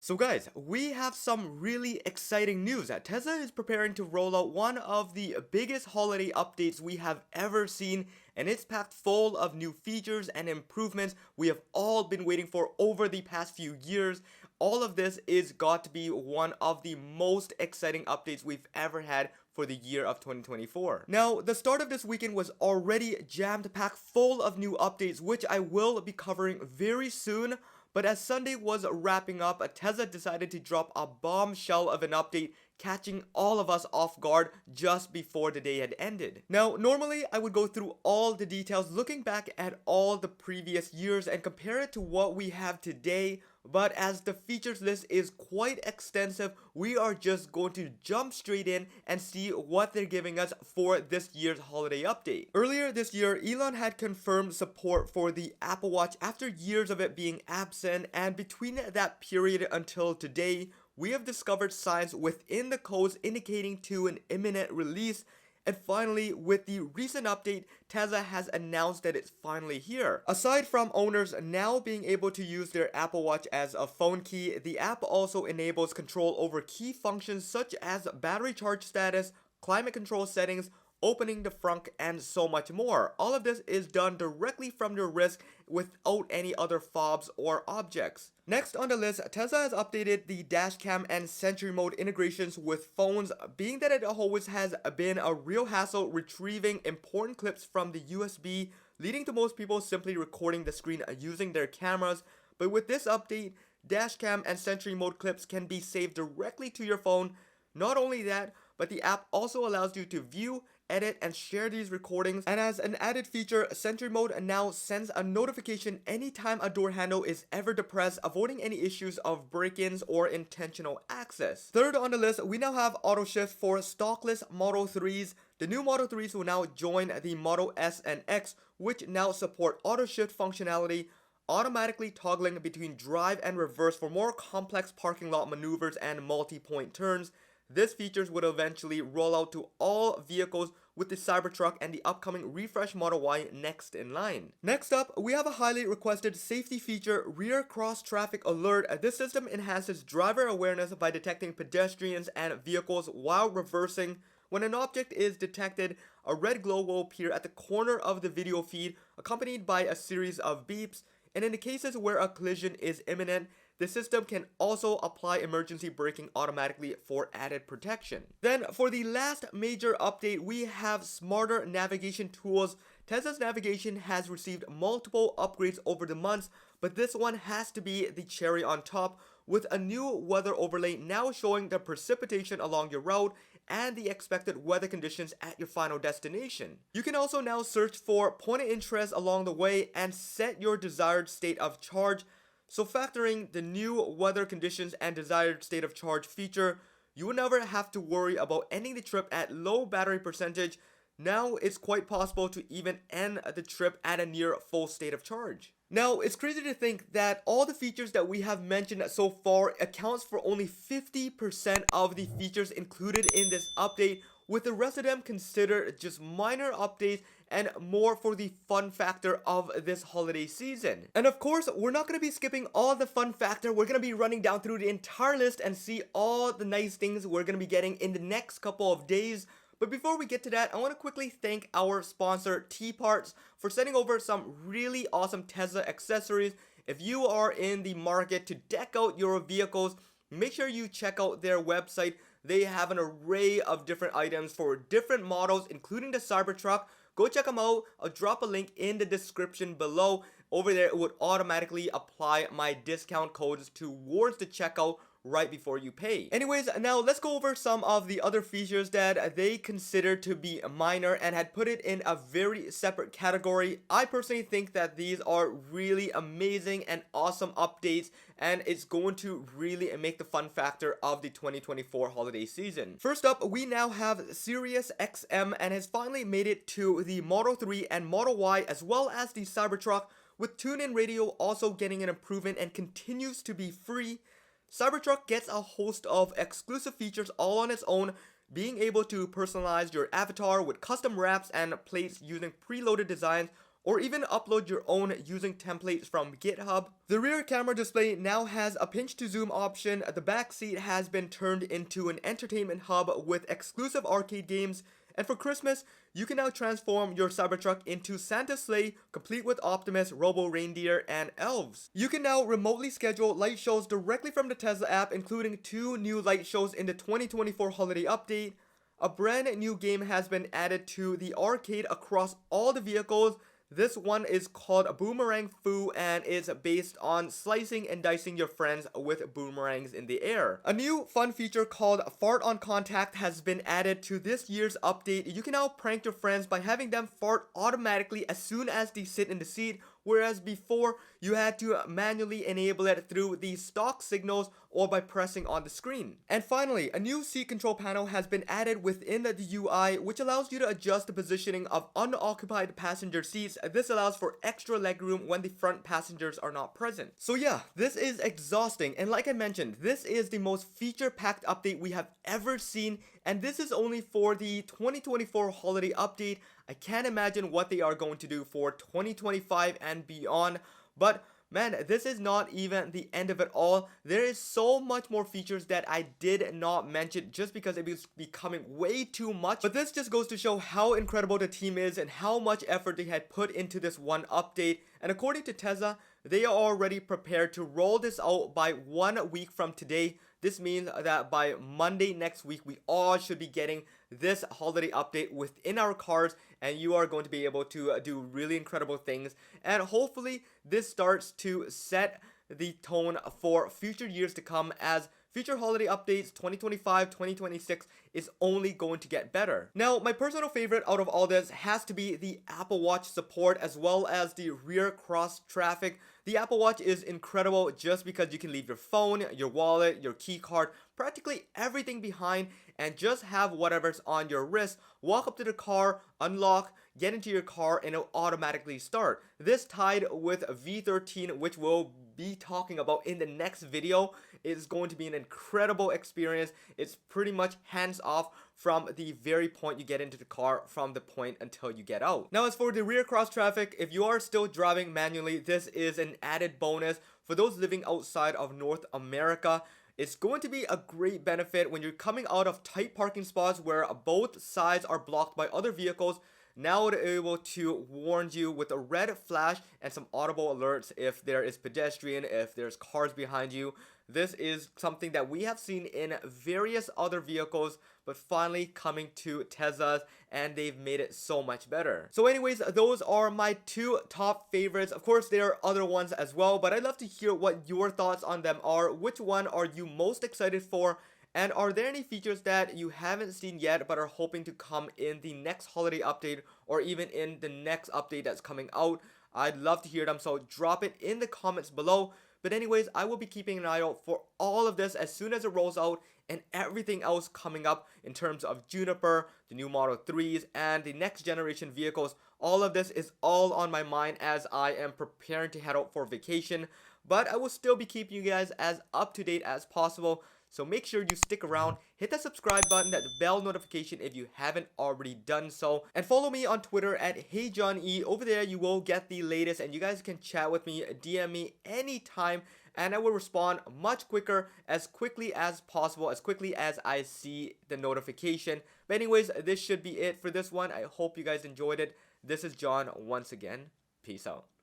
So guys, we have some really exciting news. Tesla is preparing to roll out one of the biggest holiday updates we have ever seen, and it's packed full of new features and improvements we have all been waiting for over the past few years. All of this is got to be one of the most exciting updates we've ever had for the year of 2024. Now, the start of this weekend was already jammed packed full of new updates, which I will be covering very soon. But as Sunday was wrapping up, Tesla decided to drop a bombshell of an update, catching all of us off guard just before the day had ended. Now, normally I would go through all the details, looking back at all the previous years and compare it to what we have today. But as the features list is quite extensive, we are just going to jump straight in and see what they're giving us for this year's holiday update. Earlier this year, Elon had confirmed support for the Apple Watch after years of it being absent, and between that period until today, we have discovered signs within the codes indicating to an imminent release. And finally, with the recent update, Tesla has announced that it's finally here. Aside from owners now being able to use their Apple Watch as a phone key, the app also enables control over key functions such as battery charge status, climate control settings, opening the frunk, and so much more. All of this is done directly from your wrist without any other fobs or objects. Next on the list, Tesla has updated the Dashcam and Sentry mode integrations with phones, being that it always has been a real hassle retrieving important clips from the USB, leading to most people simply recording the screen using their cameras. But with this update, Dashcam and Sentry mode clips can be saved directly to your phone. Not only that, but the app also allows you to view, edit, and share these recordings. And as an added feature, Sentry mode now sends a notification anytime a door handle is ever depressed, avoiding any issues of break-ins or intentional access. Third on the list, we now have auto shift for stockless Model 3s. The new Model 3s will now join the Model S and X, which now support auto shift functionality, automatically toggling between drive and reverse for more complex parking lot maneuvers and multi-point turns. This features would eventually roll out to all vehicles with the Cybertruck and the upcoming refresh Model Y next in line. Next up, we have a highly requested safety feature, rear cross traffic alert. This system enhances driver awareness by detecting pedestrians and vehicles while reversing. When an object is detected, a red glow will appear at the corner of the video feed, accompanied by a series of beeps. And in the cases where a collision is imminent, the system can also apply emergency braking automatically for added protection. Then for the last major update, we have smarter navigation tools. Tesla's navigation has received multiple upgrades over the months, but this one has to be the cherry on top, with a new weather overlay now showing the precipitation along your route and the expected weather conditions at your final destination. You can also now search for point of interest along the way and set your desired state of charge. So factoring the new weather conditions and desired state of charge feature, you will never have to worry about ending the trip at low battery percentage. Now it's quite possible to even end the trip at a near full state of charge. Now, it's crazy to think that all the features that we have mentioned so far accounts for only 50% of the features included in this update, with the rest of them considered just minor updates and more for the fun factor of this holiday season. And of course, we're not going to be skipping all the fun factor. We're going to be running down through the entire list and see all the nice things we're going to be getting in the next couple of days. But before we get to that, I want to quickly thank our sponsor T-Parts for sending over some really awesome Tesla accessories. If you are in the market to deck out your vehicles, make sure you check out their website. They have an array of different items for different models, including the Cybertruck. Go check them out. I'll drop a link in the description below. Over there, it would automatically apply my discount codes towards the checkout right before you pay. Anyways, now let's go over some of the other features that they consider to be minor and had put it in a very separate category. I personally think that these are really amazing and awesome updates, and it's going to really make the fun factor of the 2024 holiday season. First up, we now have Sirius XM and has finally made it to the Model 3 and Model Y, as well as the Cybertruck, with tune-in radio also getting an improvement and continues to be free. Cybertruck gets a host of exclusive features all on its own, being able to personalize your avatar with custom wraps and plates using preloaded designs, or even upload your own using templates from GitHub. The rear camera display now has a pinch to zoom option. The back seat has been turned into an entertainment hub with exclusive arcade games. And for Christmas, you can now transform your Cybertruck into Santa's sleigh, complete with Optimus, Robo-Reindeer, and elves. You can now remotely schedule light shows directly from the Tesla app, including 2 new light shows in the 2024 holiday update. A brand new game has been added to the arcade across all the vehicles. This one is called Boomerang Fu and is based on slicing and dicing your friends with boomerangs in the air. A new fun feature called Fart on Contact has been added to this year's update. You can now prank your friends by having them fart automatically as soon as they sit in the seat, whereas before you had to manually enable it through the stock signals or by pressing on the screen. And finally, a new seat control panel has been added within the UI, which allows you to adjust the positioning of unoccupied passenger seats. This allows for extra legroom when the front passengers are not present. So yeah, this is exhausting, and like I mentioned, this is the most feature-packed update we have ever seen, and this is only for the 2024 holiday update. I can't imagine what they are going to do for 2025 and beyond, but man, this is not even the end of it all. There is so much more features that I did not mention just because it was becoming way too much. But this just goes to show how incredible the team is and how much effort they had put into this one update. And according to Tesla, they are already prepared to roll this out by 1 week from today. This means that by Monday next week, we all should be getting this holiday update within our cars, and you are going to be able to do really incredible things. And hopefully this starts to set the tone for future years to come, as future holiday updates 2025, 2026 is only going to get better. Now, my personal favorite out of all this has to be the Apple Watch support as well as the rear cross traffic. The Apple Watch is incredible just because you can leave your phone, your wallet, your key card, practically everything behind, and just have whatever's on your wrist, walk up to the car, unlock, get into your car, and it'll automatically start. This tied with V13, which we'll be talking about in the next video, is going to be an incredible experience. It's pretty much hands off from the very point you get into the car from the point until you get out. Now, as for the rear cross traffic, if you are still driving manually, this is an added bonus for those living outside of North America. It's going to be a great benefit when you're coming out of tight parking spots where both sides are blocked by other vehicles. Now they're able to warn you with a red flash and some audible alerts if there is pedestrian, if there's cars behind you. This is something that we have seen in various other vehicles, but finally coming to Tesla's, and they've made it so much better. So anyways, those are my 2 top favorites. Of course, there are other ones as well, but I'd love to hear what your thoughts on them are. Which one are you most excited for? And are there any features that you haven't seen yet but are hoping to come in the next holiday update or even in the next update that's coming out? I'd love to hear them, so drop it in the comments below. But anyways, I will be keeping an eye out for all of this as soon as it rolls out, and everything else coming up in terms of Juniper, the new Model 3s, and the next generation vehicles. All of this is all on my mind as I am preparing to head out for vacation. But I will still be keeping you guys as up to date as possible. So make sure you stick around, hit that subscribe button, that bell notification if you haven't already done so, and follow me on Twitter at HeyJohnE. Over there you will get the latest, and you guys can chat with me, DM me anytime, and I will respond much quicker, as quickly as possible, as quickly as I see the notification. But anyways, this should be it for this one. I hope you guys enjoyed it. This is John once again. Peace out.